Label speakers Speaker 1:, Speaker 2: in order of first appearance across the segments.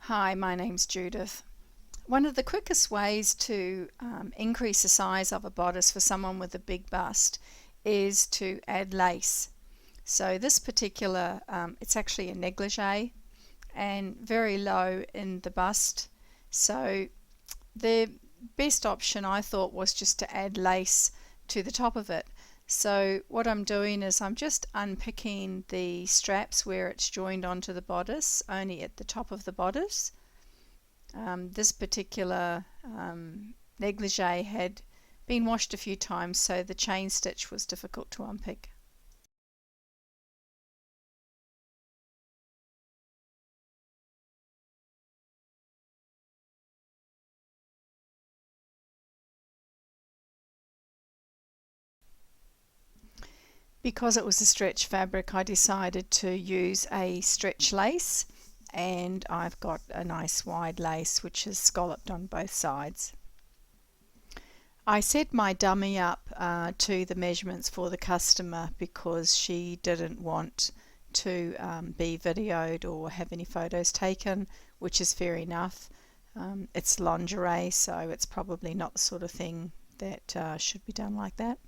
Speaker 1: Hi, my name's Judith. One of the quickest ways to increase the size of a bodice for someone with a big bust is to add lace. So this particular, it's actually a negligee and very low in the bust. So the best option I thought was just to add lace to the top of it. So what I'm doing is I'm just unpicking the straps where it's joined onto the bodice, only at the top of the bodice. This particular negligee had been washed a few times, so the chain stitch was difficult to unpick. Because it was a stretch fabric, I decided to use a stretch lace, and I've got a nice wide lace which is scalloped on both sides. I set my dummy up to the measurements for the customer because she didn't want to be videoed or have any photos taken, which is fair enough. It's lingerie, so it's probably not the sort of thing that should be done like that.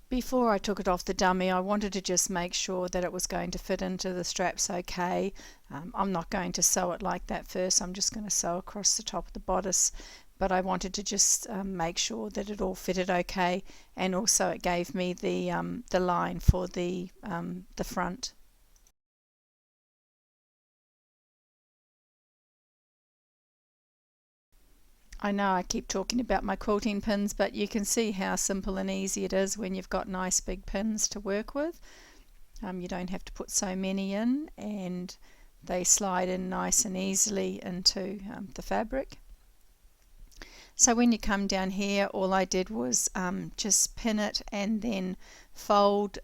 Speaker 1: Before I took it off the dummy, I wanted to just make sure that it was going to fit into the straps okay. I'm not going to sew it like that first, I'm just going to sew across the top of the bodice, but I wanted to just make sure that it all fitted okay, and also it gave me the line for the front. I know I keep talking about my quilting pins, but you can see how simple and easy it is when you've got nice big pins to work with. You don't have to put so many in, and they slide in nice and easily into the fabric. So when you come down here, all I did was just pin it and then fold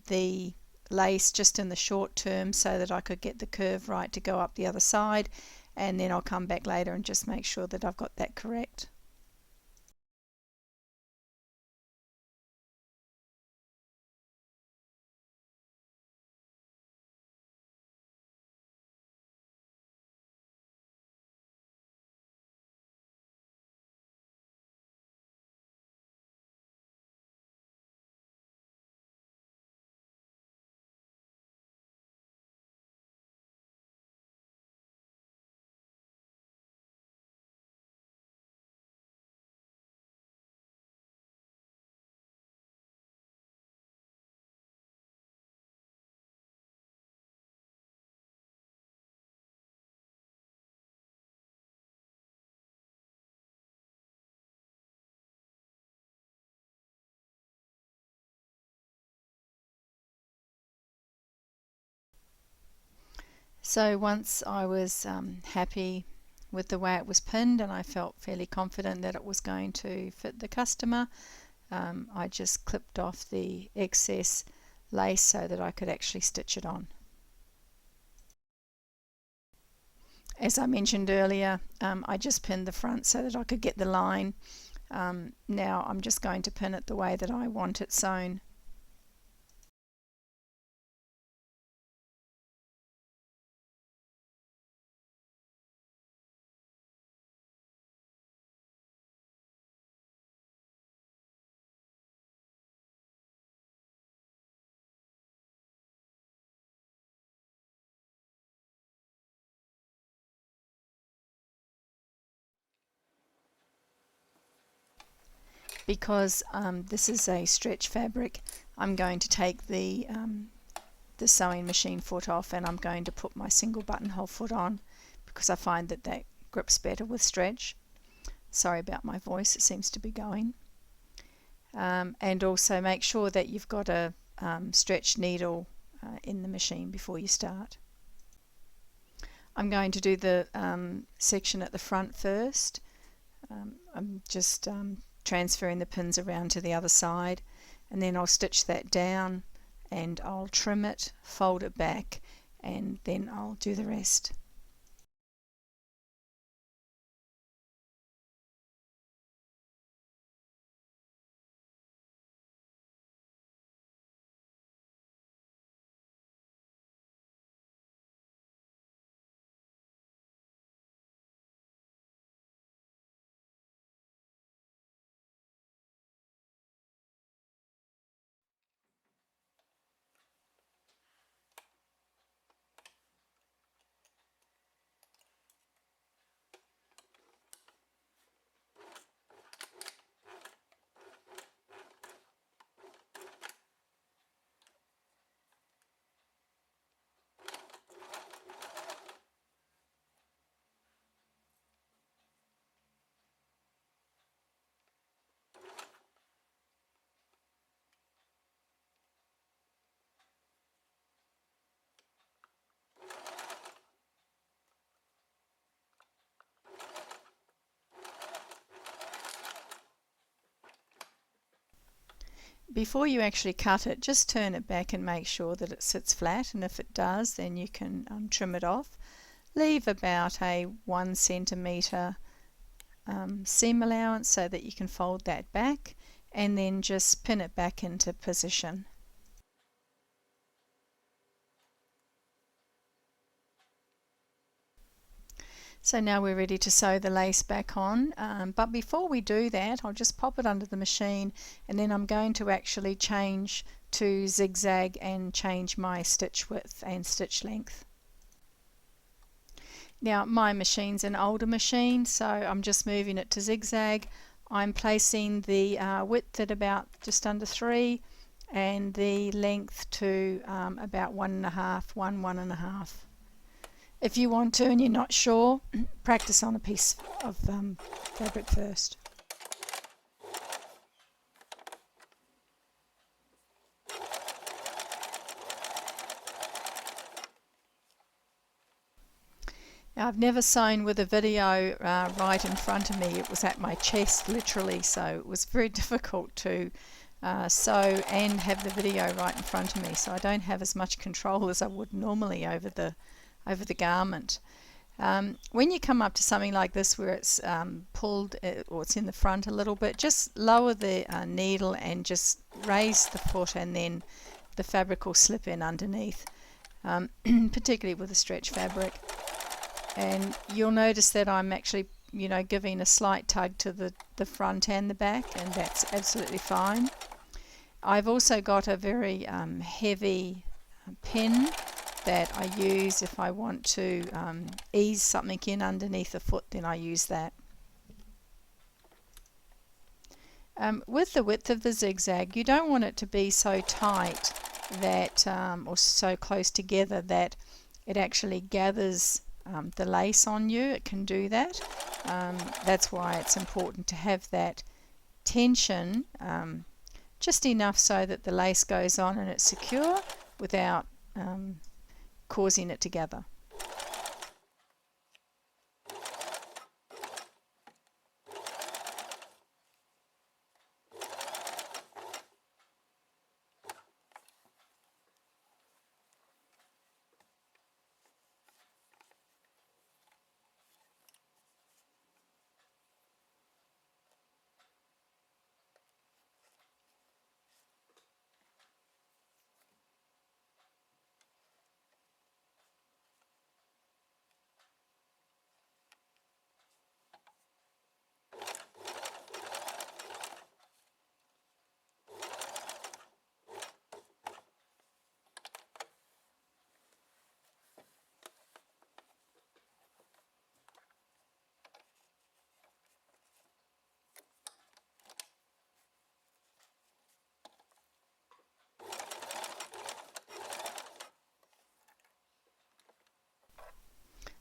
Speaker 1: the lace just in the short term so that I could get the curve right to go up the other side, and then I'll come back later and just make sure that I've got that correct. So once I was happy with the way it was pinned and I felt fairly confident that it was going to fit the customer, I just clipped off the excess lace so that I could actually stitch it on. As I mentioned earlier, I just pinned the front so that I could get the line. Now I'm just going to pin it the way that I want it sewn. Because this is a stretch fabric, I'm going to take the sewing machine foot off, and I'm going to put my single buttonhole foot on because I find that that grips better with stretch. Sorry about my voice, it seems to be going. And also make sure that you've got a stretch needle in the machine before you start. I'm going to do the section at the front first. I'm just transferring the pins around to the other side, and then I'll stitch that down and I'll trim it, fold it back, and then I'll do the rest. Before you actually cut it, just turn it back and make sure that it sits flat, and if it does, then you can trim it off. Leave about a 1 centimetre seam allowance so that you can fold that back, and then just pin it back into position. So now we're ready to sew the lace back on, but before we do that, I'll just pop it under the machine, and then I'm going to actually change to zigzag and change my stitch width and stitch length. Now my machine's an older machine, so I'm just moving it to zigzag. I'm placing the width at about just under 3 and the length to about 1.5, 1.5. If you want to and you're not sure, practice on a piece of fabric first. Now, I've never sewn with a video right in front of me. It was at my chest literally, so it was very difficult to sew and have the video right in front of me, so I don't have as much control as I would normally over the garment. When you come up to something like this where it's pulled or it's in the front a little bit, just lower the needle and just raise the foot, and then the fabric will slip in underneath, particularly with a stretch fabric. And you'll notice that I'm actually giving a slight tug to the front and the back, and that's absolutely fine. I've also got a very heavy pin that I use if I want to ease something in underneath the foot, then I use that. With the width of the zigzag, you don't want it to be so tight that or so close together that it actually gathers the lace on you. It can do that. That's why it's important to have that tension just enough so that the lace goes on and it's secure without causing it to gather.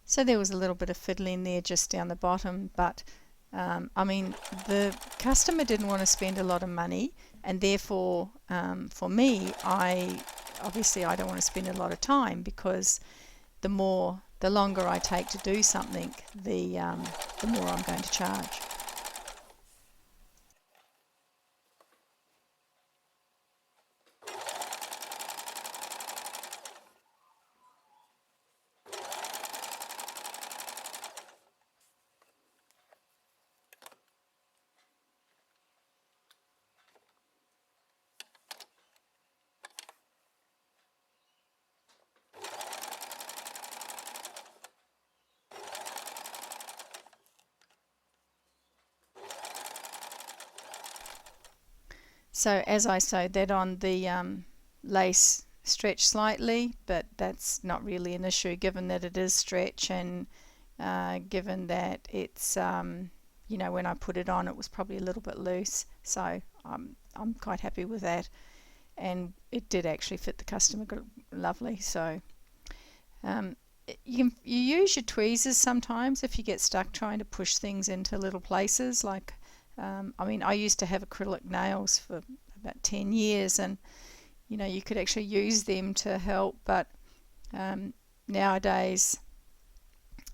Speaker 1: So there was a little bit of fiddling there just down the bottom, but I mean, the customer didn't want to spend a lot of money, and therefore for me, I don't want to spend a lot of time, because the longer I take to do something, the more I'm going to charge. So as I sewed that on, the lace stretched slightly, but that's not really an issue given that it is stretch, and given that it's you know, when I put it on it was probably a little bit loose, so I'm quite happy with that, and it did actually fit the customer lovely. So you use your tweezers sometimes if you get stuck trying to push things into little places. Like I mean, I used to have acrylic nails for about 10 years, and you know, you could actually use them to help, but nowadays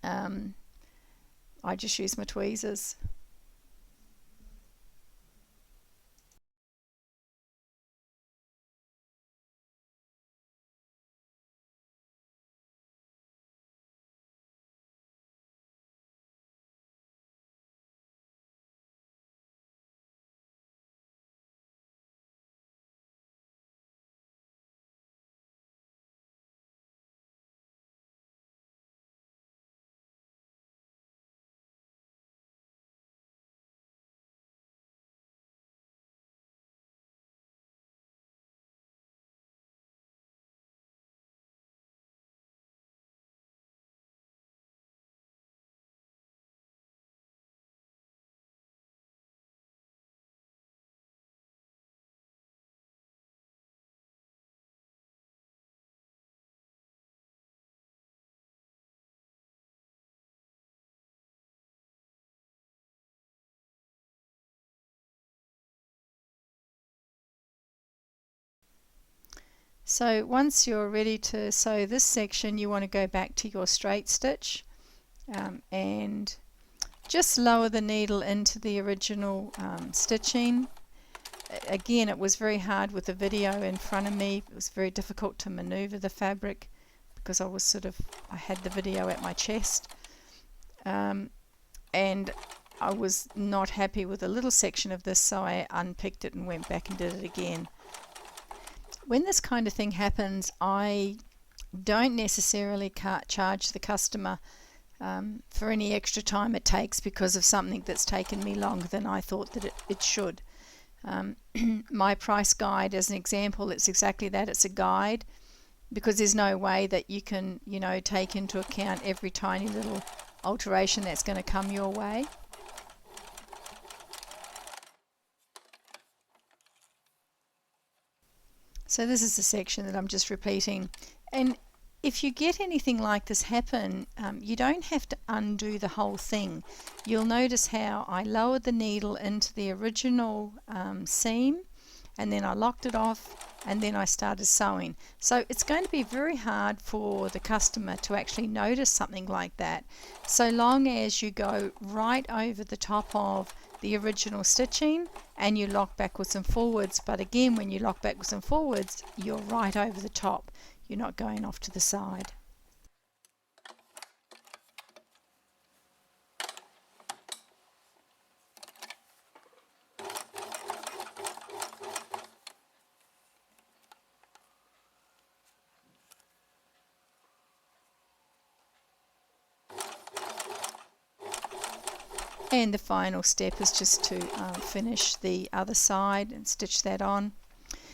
Speaker 1: I just use my tweezers. So once you're ready to sew this section, you want to go back to your straight stitch and just lower the needle into the original stitching. Again, it was very hard with the video in front of me. It was very difficult to maneuver the fabric because I had the video at my chest, and I was not happy with a little section of this, so I unpicked it and went back and did it again. When this kind of thing happens, I don't necessarily charge the customer for any extra time it takes because of something that's taken me longer than I thought that it should. My price guide, as an example, it's exactly that. It's a guide, because there's no way that you can, you know, take into account every tiny little alteration that's going to come your way. So this is the section that I'm just repeating, and if you get anything like this happen, you don't have to undo the whole thing. You'll notice how I lowered the needle into the original seam, and then I locked it off, and then I started sewing. So it's going to be very hard for the customer to actually notice something like that, so long as you go right over the top of the original stitching and you lock backwards and forwards. But again, when you lock backwards and forwards, you're right over the top. You're not going off to the side. And the final step is just to finish the other side and stitch that on.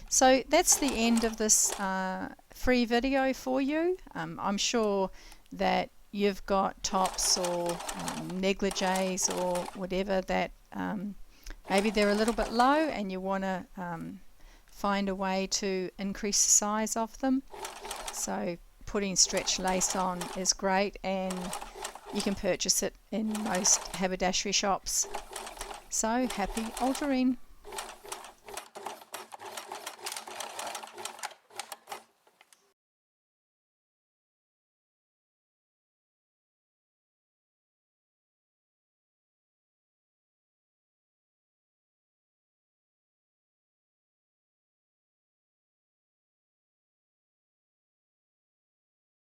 Speaker 1: So that's the end of this free video for you. I'm sure that you've got tops or negligees or whatever that maybe they're a little bit low and you want to find a way to increase the size of them. So putting stretch lace on is great, and you can purchase it in most haberdashery shops. So happy altering!